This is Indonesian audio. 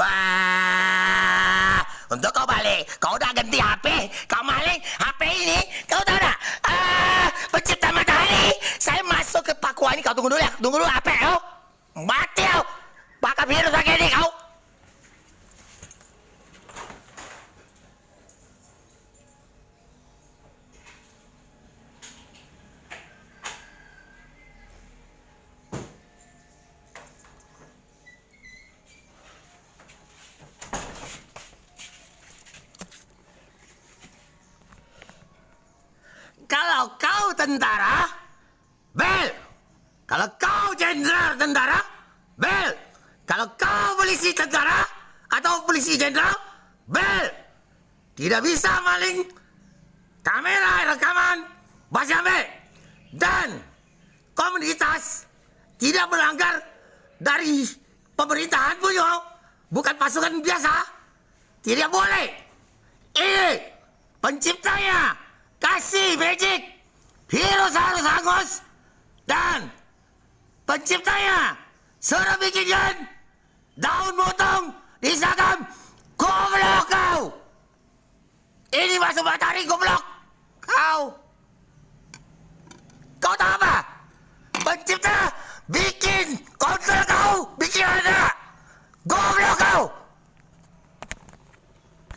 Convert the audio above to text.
Wah, untuk kau balik, kau udah ganti HP, kau maling HP ini, kau tahu tak? Pencipta matahari, saya masuk ke pakuan ini, kau tunggu dulu ya, tunggu dulu HP kau, mati kau, bakal virus lagi nih kau. Kalau kau tentara, bel. Kalau kau jenderal tentara, bel. Kalau kau polisi tentara atau polisi jenderal, bel. Tidak bisa maling kamera rekaman Bas Jambe. Dan komunitas tidak melanggar dari pemerintahan punya, bukan pasukan biasa. Tidak boleh. Ini penciptanya kasih magic, virus harus hangus, dan penciptanya suruh bikin daun motong